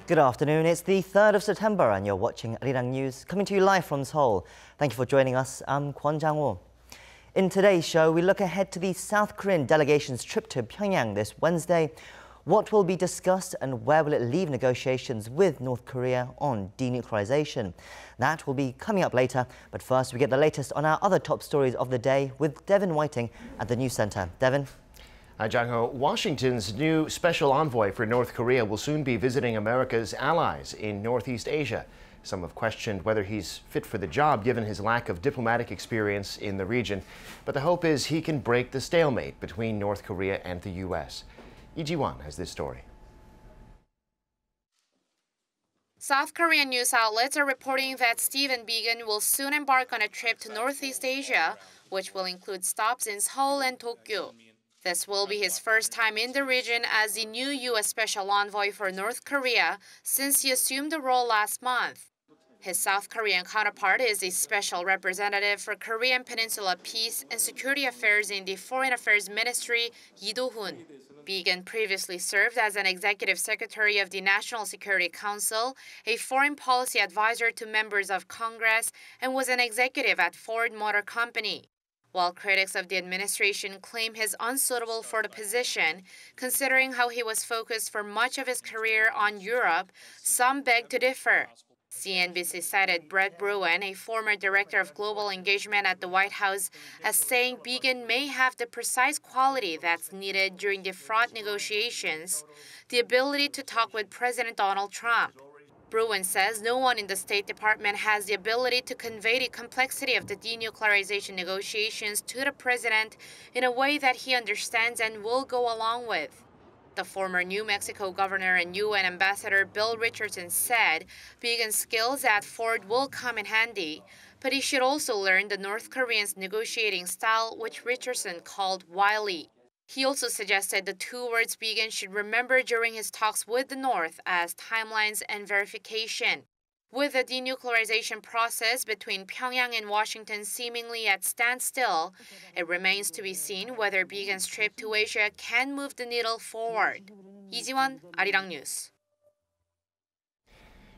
Good afternoon. It's the 3rd of September and you're watching Arirang News, coming to you live from Seoul. Thank you for joining us. I'm Kwon Jang-woo. In today's show, we look ahead to the South Korean delegation's trip to Pyongyang this Wednesday. What will be discussed and where will it leave negotiations with North Korea on denuclearization? That will be coming up later, but first we get the latest on our other top stories of the day with Devin Whiting at the NEWSCENTER. Devin? Hi, Jang-ho. Washington's new special envoy for North Korea will soon be visiting America's allies in Northeast Asia. Some have questioned whether he's fit for the job given his lack of diplomatic experience in the region. But the hope is he can break the stalemate between North Korea and the U.S. Lee Ji-won has this story. South Korean news outlets are reporting that Stephen Biegun will soon embark on a trip to Northeast Asia, which will include stops in Seoul and Tokyo. This will be his first time in the region as the new U.S. Special Envoy for North Korea since he assumed the role last month. His South Korean counterpart is a special representative for Korean Peninsula Peace and Security Affairs in the Foreign Affairs Ministry, Lee Do-hun. Biegun previously served as an executive secretary of the National Security Council, a foreign policy advisor to members of Congress, and was an executive at Ford Motor Company. While critics of the administration claim he's unsuitable for the position, considering how he was focused for much of his career on Europe, some beg to differ. CNBC cited Brett Bruen, a former director of global engagement at the White House, as saying Biegun may have the precise quality that's needed during the fraught negotiations, the ability to talk with President Donald Trump. Bruen says no one in the State Department has the ability to convey the complexity of the denuclearization negotiations to the president in a way that he understands and will go along with. The former New Mexico governor and UN ambassador Bill Richardson said Biegun's skills at Ford will come in handy, but he should also learn the North Koreans' negotiating style, which Richardson called wily. He also suggested the two words Biegun should remember during his talks with the North as timelines and verification. With the denuclearization process between Pyongyang and Washington seemingly at standstill, it remains to be seen whether Biegun's trip to Asia can move the needle forward. Lee Ji-won, Arirang News.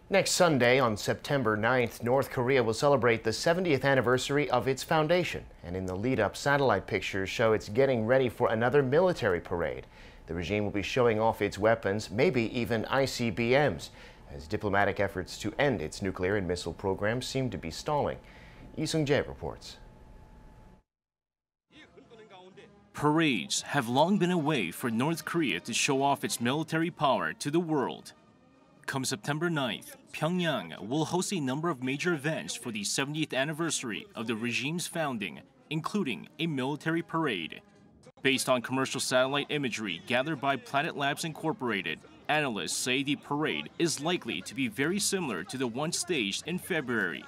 Next Sunday, on September 9th, North Korea will celebrate the 70th anniversary of its foundation. And in the lead-up, satellite pictures show it's getting ready for another military parade. The regime will be showing off its weapons, maybe even ICBMs, as diplomatic efforts to end its nuclear and missile programs seem to be stalling. Lee Sung-jae reports. Parades have long been a way for North Korea to show off its military power to the world. Come September 9th, Pyongyang will host a number of major events for the 70th anniversary of the regime's founding, including a military parade. Based on commercial satellite imagery gathered by Planet Labs Incorporated, analysts say the parade is likely to be very similar to the one staged in February.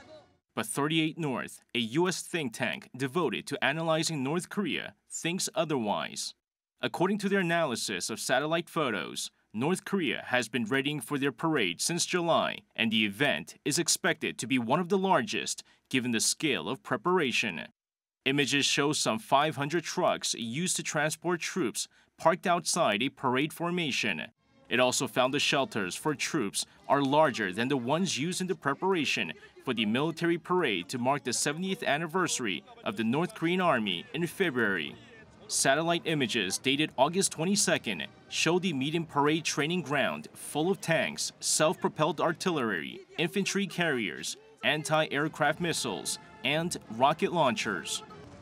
But 38 North, a U.S. think tank devoted to analyzing North Korea, thinks otherwise. According to their analysis of satellite photos, North Korea has been readying for their parade since July, and the event is expected to be one of the largest, given the scale of preparation. Images show some 500 trucks used to transport troops parked outside a parade formation. It also found the shelters for troops are larger than the ones used in the preparation for the military parade to mark the 70th anniversary of the North Korean Army in February. Satellite images dated August 22nd show the medium parade training ground full of tanks, self-propelled artillery, infantry carriers, anti-aircraft missiles, and rocket launchers.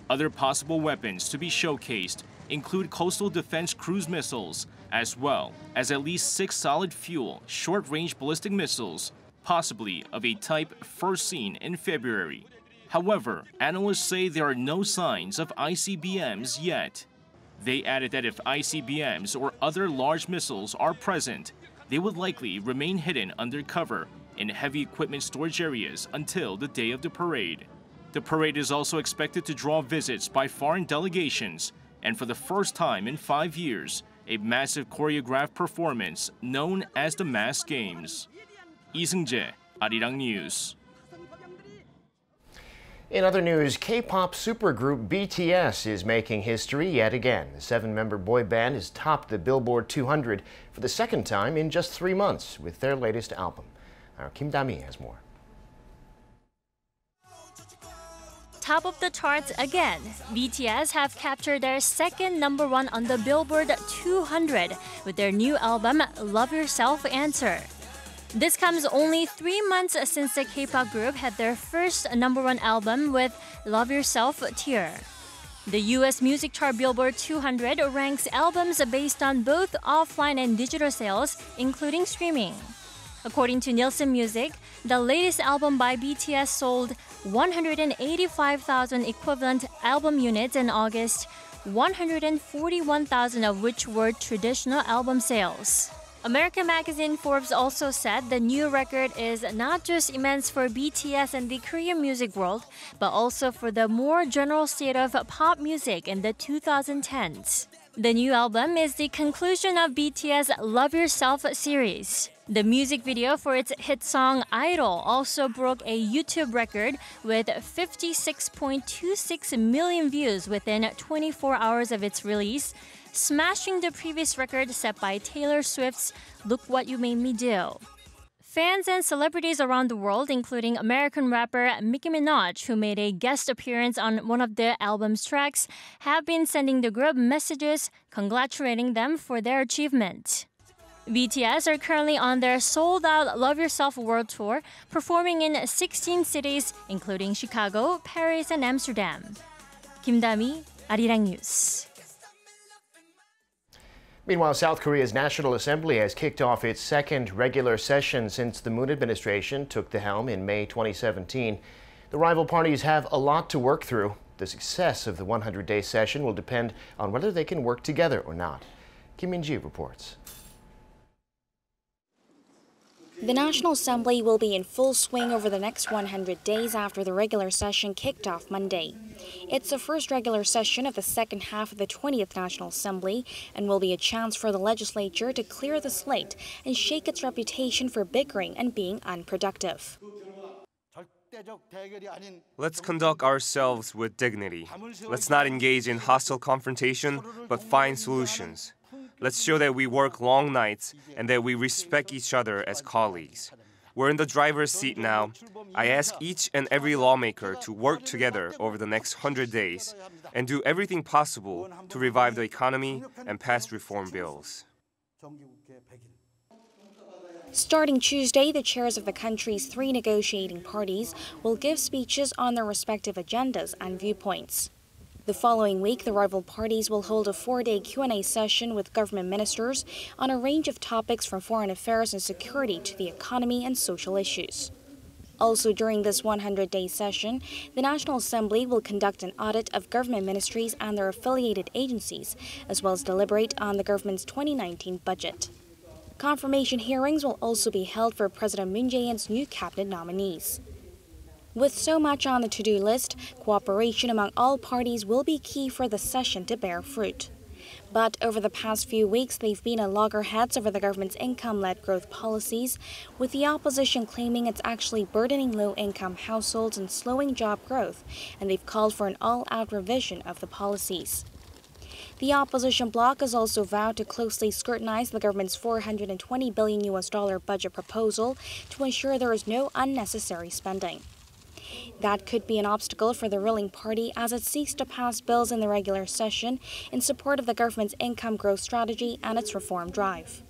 Other possible weapons to be showcased include coastal defense cruise missiles, as well as at least 6 solid-fuel, short-range ballistic missiles, possibly of a type first seen in February. However, analysts say there are no signs of ICBMs yet. They added that if ICBMs or other large missiles are present, they would likely remain hidden under cover in heavy equipment storage areas until the day of the parade. The parade is also expected to draw visits by foreign delegations, and for the first time in 5 years, a massive choreographed performance known as the Mass Games. Lee Sung-jae, Arirang News. In other news, K-pop supergroup BTS is making history yet again. The 7-member boy band has topped the Billboard 200 for the second time in just 3 months with their latest album. Our Kim Da-mi has more. Top of the charts again, BTS have captured their second #1 on the Billboard 200 with their new album, Love Yourself Answer. This comes only 3 months since the K-pop group had their first #1 album with Love Yourself Tear. The US music chart Billboard 200 ranks albums based on both offline and digital sales, including streaming. According to Nielsen Music, the latest album by BTS sold 185,000 equivalent album units in August, 141,000 of which were traditional album sales. American magazine Forbes also said the new record is not just immense for BTS and the Korean music world, but also for the more general state of pop music in the 2010s. The new album is the conclusion of BTS' Love Yourself series. The music video for its hit song Idol also broke a YouTube record with 56.26 million views within 24 hours of its release, smashing the previous record set by Taylor Swift's Look What You Made Me Do. Fans and celebrities around the world, including American rapper Nicki Minaj, who made a guest appearance on one of the album's tracks, have been sending the group messages congratulating them for their achievement. BTS are currently on their sold-out Love Yourself World Tour, performing in 16 cities, including Chicago, Paris, and Amsterdam. Kim Da-mi, Arirang News. Meanwhile, South Korea's National Assembly has kicked off its second regular session since the Moon administration took the helm in May 2017. The rival parties have a lot to work through. The success of the 100-day session will depend on whether they can work together or not. Kim Min-ji reports. The National Assembly will be in full swing over the next 100 days after the regular session kicked off Monday. It's the first regular session of the second half of the 20th National Assembly and will be a chance for the legislature to clear the slate and shake its reputation for bickering and being unproductive. Let's conduct ourselves with dignity. Let's not engage in hostile confrontation, but find solutions. Let's show that we work long nights and that we respect each other as colleagues. We're in the driver's seat now. I ask each and every lawmaker to work together over the next 100 days and do everything possible to revive the economy and pass reform bills. Starting Tuesday, the chairs of the country's 3 negotiating parties will give speeches on their respective agendas and viewpoints. The following week, the rival parties will hold a 4-day Q&A session with government ministers on a range of topics from foreign affairs and security to the economy and social issues. Also during this 100-day session, the National Assembly will conduct an audit of government ministries and their affiliated agencies, as well as deliberate on the government's 2019 budget. Confirmation hearings will also be held for President Moon Jae-in's new cabinet nominees. With so much on the to-do list, cooperation among all parties will be key for the session to bear fruit. But over the past few weeks, they've been at loggerheads over the government's income-led growth policies, with the opposition claiming it's actually burdening low-income households and slowing job growth, and they've called for an all-out revision of the policies. The opposition bloc has also vowed to closely scrutinize the government's $420 billion budget proposal to ensure there is no unnecessary spending. That could be an obstacle for the ruling party as it seeks to pass bills in the regular session in support of the government's income growth strategy and its reform drive.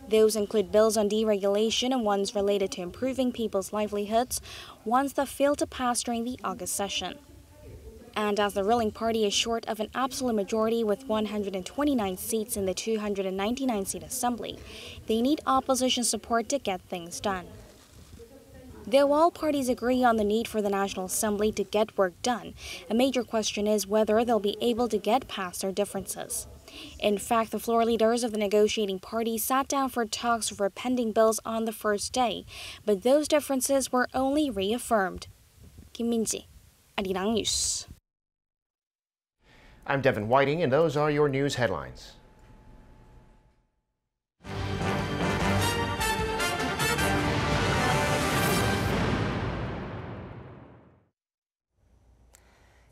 Those include bills on deregulation and ones related to improving people's livelihoods, ones that failed to pass during the August session. And as the ruling party is short of an absolute majority with 129 seats in the 299-seat assembly, they need opposition support to get things done. Though all parties agree on the need for the National Assembly to get work done, a major question is whether they'll be able to get past their differences. In fact, the floor leaders of the negotiating parties sat down for talks over pending bills on the first day, but those differences were only reaffirmed. Kim Min-ji, Arirang News. I'm Devin Whiting, and those are your news headlines.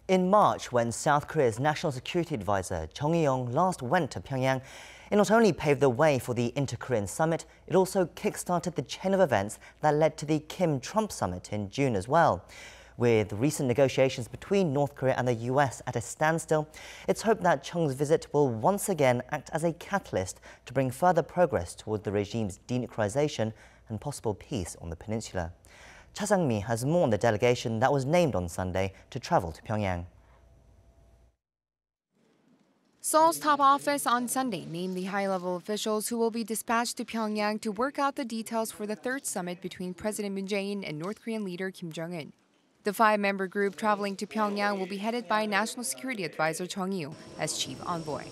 In March, when South Korea's National Security Advisor Chung Eui-yong last went to Pyongyang, it not only paved the way for the Inter-Korean Summit, it also kick-started the chain of events that led to the Kim-Trump Summit in June as well. With recent negotiations between North Korea and the US at a standstill, it's hoped that Chung's visit will once again act as a catalyst to bring further progress toward the regime's denuclearization and possible peace on the peninsula. Cha Sang-mi has more on the delegation that was named on Sunday to travel to Pyongyang. Seoul's top office on Sunday named the high-level officials who will be dispatched to Pyongyang to work out the details for the third summit between President Moon Jae-in and North Korean leader Kim Jong-un. The five-member group traveling to Pyongyang will be headed by National Security Advisor Chung Eui as chief envoy.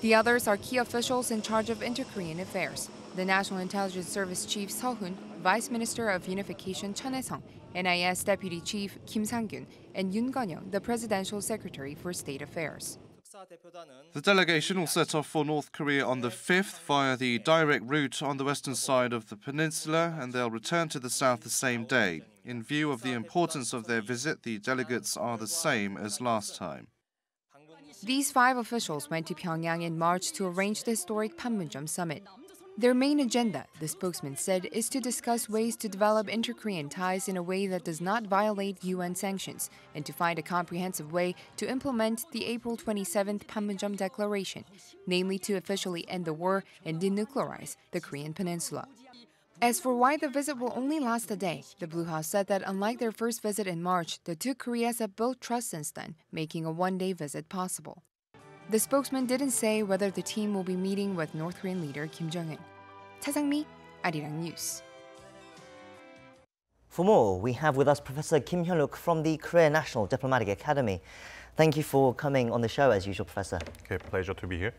The others are key officials in charge of inter-Korean affairs: the National Intelligence Service Chief Seo Hoon, Vice Minister of Unification Chun Hae-sung, NIS Deputy Chief Kim Sang-kyun, and Yoon Gun-young, the Presidential Secretary for State Affairs. The delegation will set off for North Korea on the 5th via the direct route on the western side of the peninsula, and they'll return to the south the same day. In view of the importance of their visit, the delegates are the same as last time. These five officials went to Pyongyang in March to arrange the historic Panmunjom summit. Their main agenda, the spokesman said, is to discuss ways to develop inter-Korean ties in a way that does not violate UN sanctions and to find a comprehensive way to implement the April 27th Panmunjom Declaration, namely to officially end the war and denuclearize the Korean peninsula. As for why the visit will only last a day, the Blue House said that unlike their first visit in March, the two Koreas have built trust since then, making a one-day visit possible. The spokesman didn't say whether the team will be meeting with North Korean leader Kim Jong-un. Cha Sang-mi, Arirang News. For more, we have with us Professor Kim Hyun-wook from the Korea National Diplomatic Academy. Thank you for coming on the show as usual, Professor. Okay, pleasure to be here.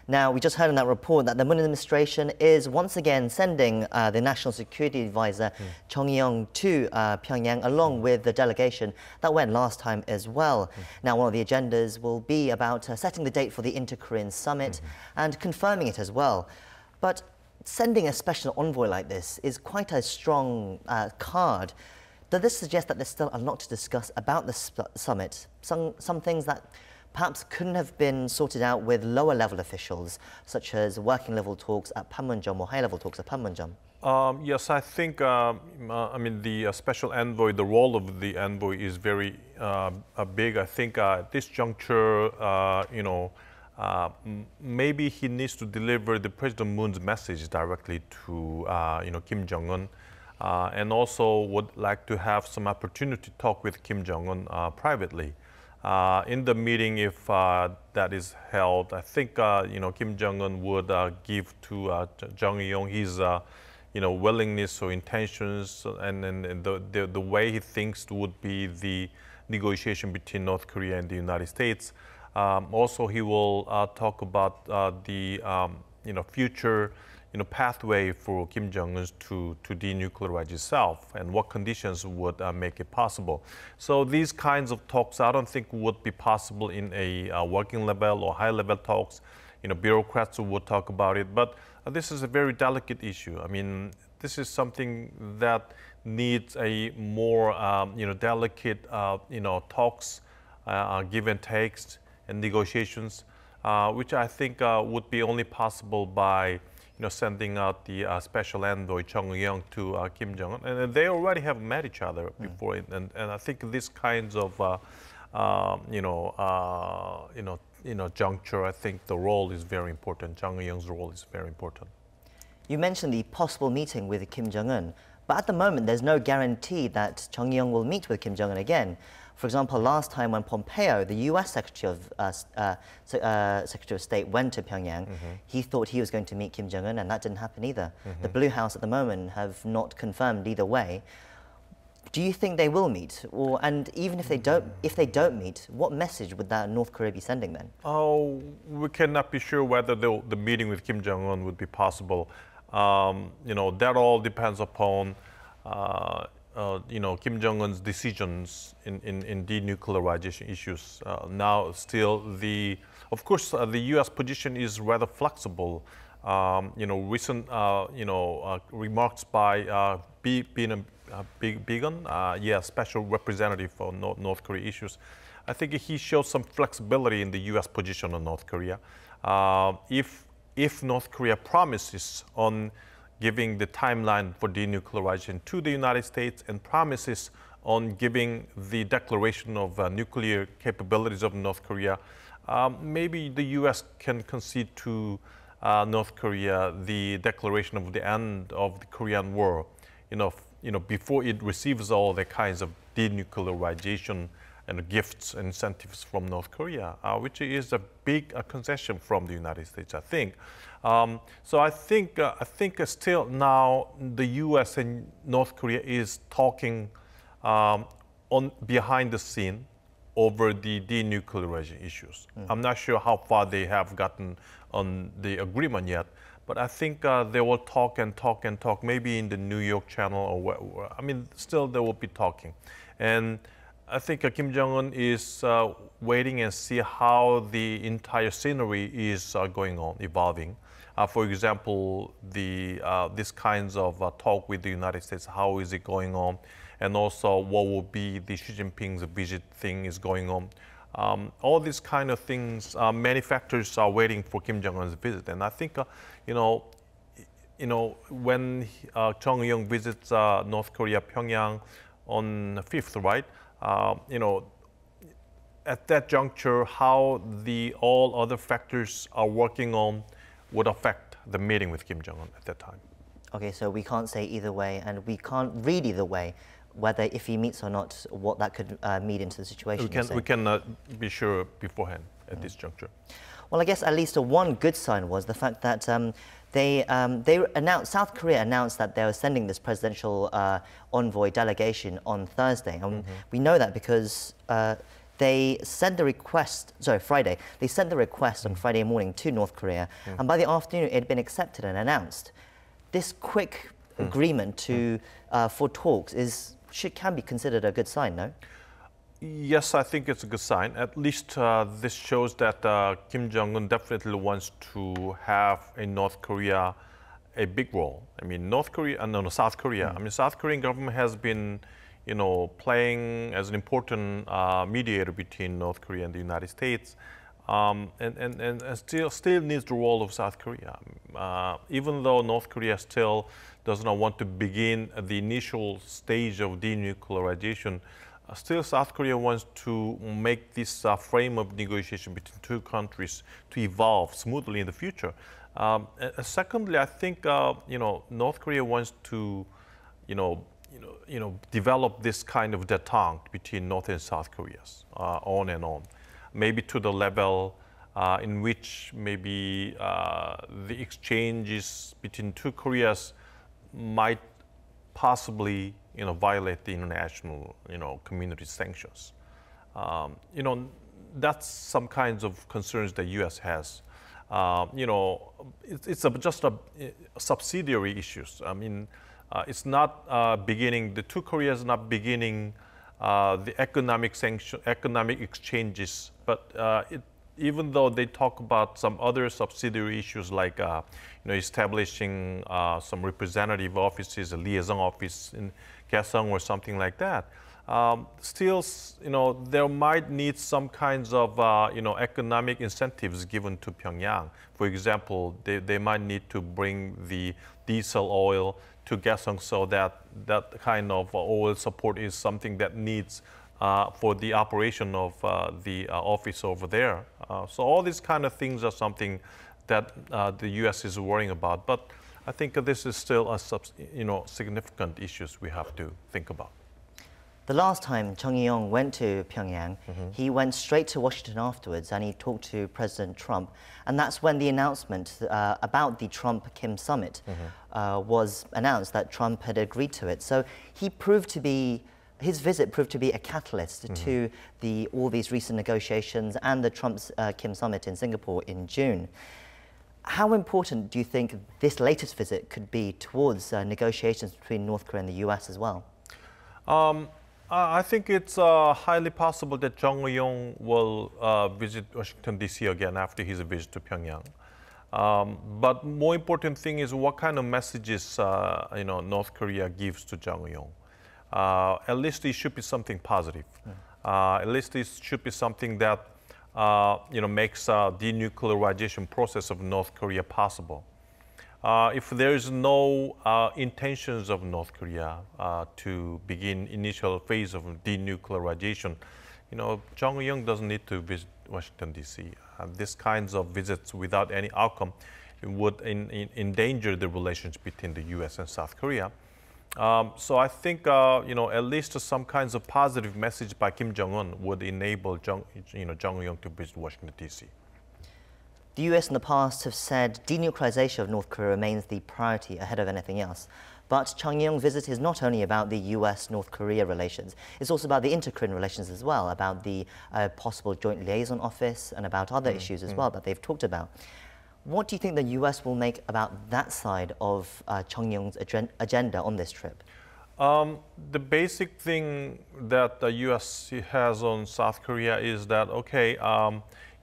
Now, we just heard in that report that the Moon administration is once again sending the National Security Advisor Chung Eui-yong to Pyongyang along with the delegation that went last time as well. Now, one of the agendas will be about setting the date for the Inter-Korean Summit and confirming it as well. But sending a special envoy like this is quite a strong card. Does this suggest that there's still a lot to discuss about the summit? Some things that perhaps couldn't have been sorted out with lower level officials, such as working level talks at Panmunjom or high level talks at Panmunjom? Yes, I think, the special envoy, the role of the envoy is very big. I think at this juncture, maybe he needs to deliver the President Moon's message directly to, Kim Jong-un, and also would like to have some opportunity to talk with Kim Jong-un privately. In the meeting, if that is held, I think Kim Jong-un would give to Chung Eui-yong his willingness or intentions, and the way he thinks would be the negotiation between North Korea and the United States. Also, he will talk about the future pathway for Kim Jong-un to denuclearize itself and what conditions would make it possible. So these kinds of talks I don't think would be possible in a working level or high level talks. Bureaucrats would talk about it, but this is a very delicate issue. I mean, this is something that needs a more delicate talks, give and takes and negotiations, which I think would be only possible by sending out the special envoy Chung Eui-yong to Kim Jong-un, and they already have met each other before, and I think this kinds of juncture, I think the role is very important. Chung Eui-yong's role is very important. You mentioned the possible meeting with Kim Jong-un, but at the moment there's no guarantee that Chung Eui-yong will meet with Kim Jong-un again. For example, last time when Pompeo, the US Secretary of State, went to Pyongyang, he thought he was going to meet Kim Jong-un, and that didn't happen either. The Blue House at the moment have not confirmed either way. Do you think they will meet? And even if they don't meet, what message would that North Korea be sending then? Oh, we cannot be sure whether the meeting with Kim Jong-un would be possible. That all depends upon Kim Jong-un's decisions in denuclearization issues. Now, still, of course, the U.S. position is rather flexible. Recent, remarks by Began, special representative for North Korea issues, I think he showed some flexibility in the U.S. position on North Korea. If North Korea promises on giving the timeline for denuclearization to the United States and promises on giving the declaration of nuclear capabilities of North Korea, maybe the U.S. can concede to North Korea the declaration of the end of the Korean War, before it receives all the kinds of denuclearization and gifts and incentives from North Korea, which is a big concession from the United States, I think. So I think still now the U.S. and North Korea is talking on behind the scene over the denuclearization issues. I'm not sure how far they have gotten on the agreement yet, but I think they will talk and talk and talk, maybe in the New York channel or still they will be talking. And I think Kim Jong-un is waiting and see how the entire scenery is going on, evolving. For example, this kinds of talk with the United States, how is it going on? And also what will be the Xi Jinping's visit thing is going on. All these kind of things, many factors are waiting for Kim Jong-un's visit. And I think, when Chung Eui-yong visits North Korea, Pyongyang on the 5th, right? At that juncture, how all other factors are working on would affect the meeting with Kim Jong-un at that time. Okay, so we can't say either way, and we can't read either way, whether if he meets or not, what that could mean into the situation. We can be sure beforehand at this juncture. Well, I guess at least one good sign was the fact that they announced, South Korea announced that they were sending this presidential envoy delegation on Thursday. And we know that because they sent the request, Friday. They sent the request on Friday morning to North Korea. And by the afternoon, it had been accepted and announced. This quick agreement for talks can be considered a good sign, no? Yes, I think it's a good sign. At least this shows that Kim Jong-un definitely wants to have in North Korea a big role. I mean, South Korea. I mean, South Korean government has been, playing as an important mediator between North Korea and the United States, and still needs the role of South Korea. Even though North Korea still does not want to begin the initial stage of denuclearization, still South Korea wants to make this frame of negotiation between two countries to evolve smoothly in the future. Secondly, I think North Korea wants to develop this kind of détente between North and South Koreas, on and on, maybe to the level in which maybe the exchanges between two Koreas might possibly violate the international community sanctions. That's some kinds of concerns the U.S. has. It's just a subsidiary issues. I mean, it's not beginning. The two Koreas not beginning the economic exchanges, but even though they talk about some other subsidiary issues like establishing some representative offices, a liaison office in Kaesong or something like that, still, there might need some kinds of economic incentives given to Pyongyang. For example, they might need to bring the diesel oil to Kaesong so that kind of oil support is something that needs for the operation of the office over there. So all these kind of things are something that the U.S. is worrying about. But I think this is still a significant issues we have to think about. The last time Chung Eui-yong went to Pyongyang, he went straight to Washington afterwards and he talked to President Trump. And that's when the announcement about the Trump-Kim summit was announced, that Trump had agreed to it. So his visit proved to be a catalyst to all these recent negotiations and the Trump-Kim summit in Singapore in June. How important do you think this latest visit could be towards negotiations between North Korea and the U.S. as well? I think it's highly possible that Chung Eui-yong will visit Washington, D.C. again after his visit to Pyongyang. But more important thing is what kind of messages North Korea gives to Chung Eui-yong. At least it should be something positive. At least this should be something that makes denuclearization process of North Korea possible. If there is no intentions of North Korea to begin initial phase of denuclearization, Jong Un doesn't need to visit Washington, D.C. These kinds of visits without any outcome would endanger the relations between the U.S. and South Korea. So I think, at least some kinds of positive message by Kim Jong-un would enable Jong Un to visit Washington, D.C. The US in the past have said denuclearization of North Korea remains the priority ahead of anything else. But Chung Eui-yong's visit is not only about the US-North Korea relations, it's also about the inter-Korean relations as well, about the possible joint liaison office and about other issues as well that they've talked about. What do you think the US will make about that side of Chung Eui-yong's agenda on this trip? The basic thing that the US has on South Korea is that, okay,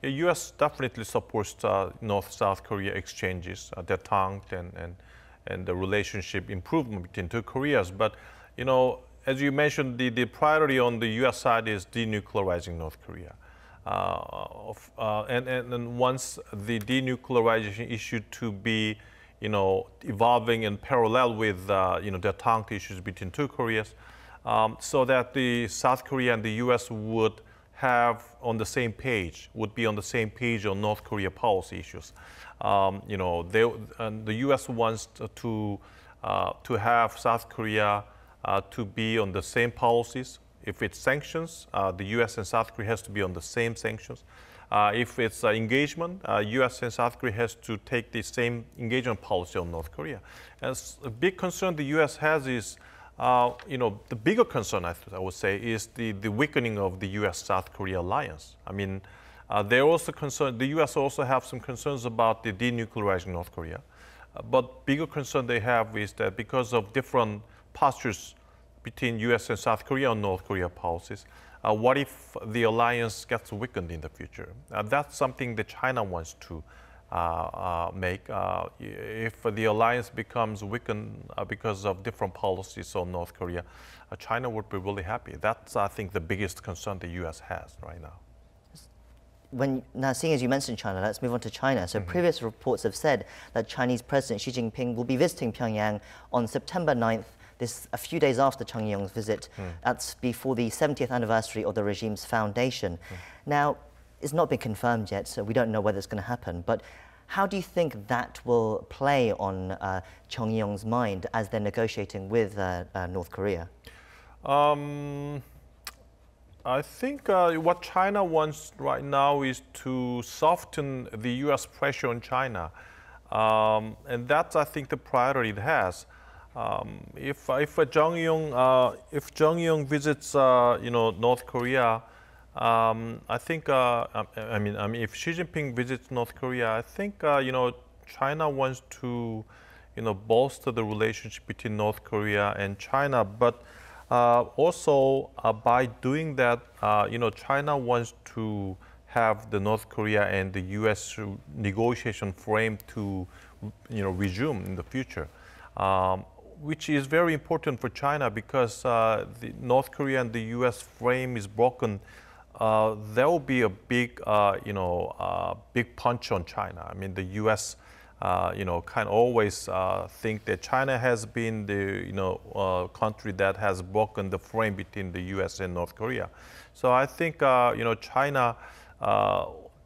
the U.S. definitely supports North-South Korea exchanges, detente and the relationship improvement between two Koreas. But, as you mentioned, the priority on the U.S. side is denuclearizing North Korea. And once the denuclearization issue to be, evolving in parallel with, detente issues between two Koreas, so that the South Korea and the U.S. would be on the same page on North Korea policy issues. The U.S. wants to have South Korea to be on the same policies. If it's sanctions, the U.S. and South Korea has to be on the same sanctions. If it's engagement, U.S. and South Korea has to take the same engagement policy on North Korea. And a big concern the U.S. has is the bigger concern, I would say, is the weakening of the U.S.-South Korea alliance. I mean, they're also concerned, the U.S. also have some concerns about the denuclearizing North Korea. But bigger concern they have is that because of different postures between U.S. and South Korea on North Korea policies, what if the alliance gets weakened in the future? That's something that China wants to make. If the alliance becomes weakened because of different policies on North Korea, China would be really happy. That's, I think, the biggest concern the U.S. has right now. Now, seeing as you mentioned China, let's move on to China. So previous reports have said that Chinese President Xi Jinping will be visiting Pyongyang on September 9th, a few days after Chung Eui-yong's visit. That's before the 70th anniversary of the regime's foundation. Now, it's not been confirmed yet, so we don't know whether it's going to happen. But how do you think that will play on Chung Eui-yong's mind as they're negotiating with North Korea? I think what China wants right now is to soften the U.S. pressure on China. And that's, I think, the priority it has. If Chung Eui-yong visits, North Korea, I think, if Xi Jinping visits North Korea, I think, China wants to, bolster the relationship between North Korea and China. But also, by doing that, China wants to have the North Korea and the U.S. negotiation frame to, resume in the future. Which is very important for China because the North Korea and the U.S. frame is broken. There will be a big, big punch on China. I mean, the U.S. Kind of always think that China has been the country that has broken the frame between the U.S. and North Korea. So I think China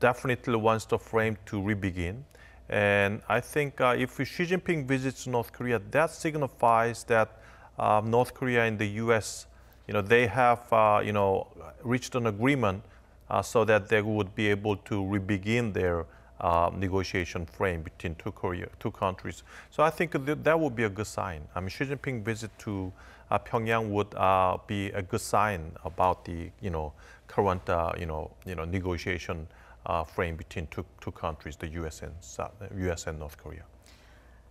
definitely wants the frame to re-begin. And I think if Xi Jinping visits North Korea, that signifies that North Korea and the U.S., they have, reached an agreement so that they would be able to re-begin their negotiation frame between two countries. So I think that would be a good sign. I mean, Xi Jinping visit to Pyongyang would be a good sign about the, current, negotiation frame between two countries, the U.S. and North Korea.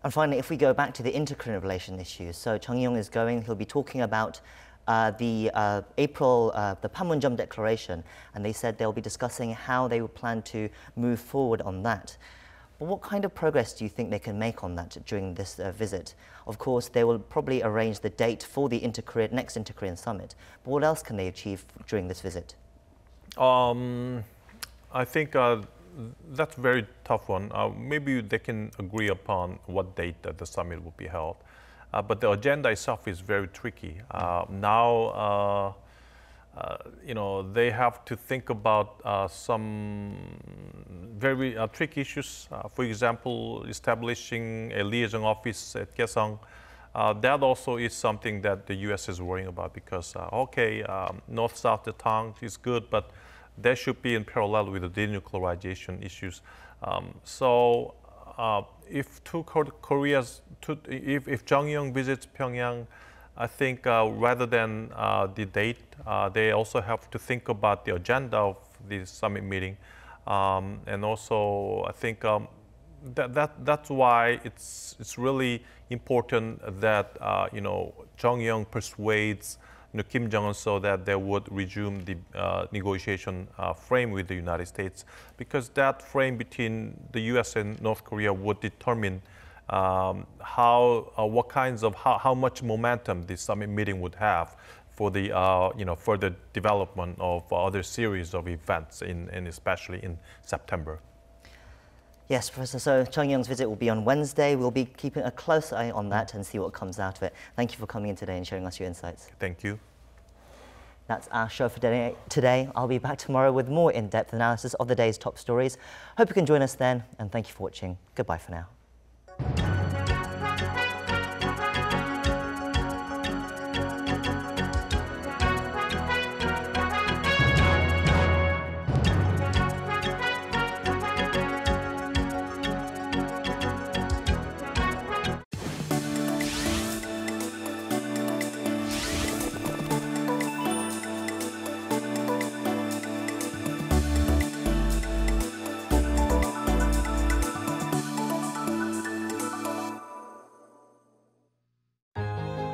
And finally, if we go back to the inter-Korean relation issues, so Chung Eui-yong is going, he'll be talking about the Panmunjom Declaration, and they said they'll be discussing how they would plan to move forward on that. But what kind of progress do you think they can make on that during this visit? Of course, they will probably arrange the date for the next Inter-Korean summit. But what else can they achieve during this visit? I think that's a very tough one. Maybe they can agree upon what date that the summit will be held. But the agenda itself is very tricky. Now, they have to think about some very tricky issues. For example, establishing a liaison office at Kaesong. That also is something that the U.S. is worrying about because, North-South detente is good, but that should be in parallel with the denuclearization issues. If if Jong-un visits Pyongyang, I think rather than the date, they also have to think about the agenda of the summit meeting, and also I think that's why it's really important that Jong-un persuades Kim Jong-un so that they would resume the negotiation frame with the United States, because that frame between the U.S. and North Korea would determine how much momentum this summit meeting would have for the further development of other series of events and especially in September. Yes, Professor. So Jong-un's visit will be on Wednesday. We'll be keeping a close eye on that and see what comes out of it. Thank you for coming in today and sharing us your insights. Thank you. That's our show for today. I'll be back tomorrow with more in-depth analysis of the day's top stories. Hope you can join us then, and thank you for watching. Goodbye for now.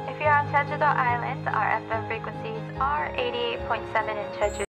If you're on Jeju-do Island, our FM frequencies are 88.7 in Jeju.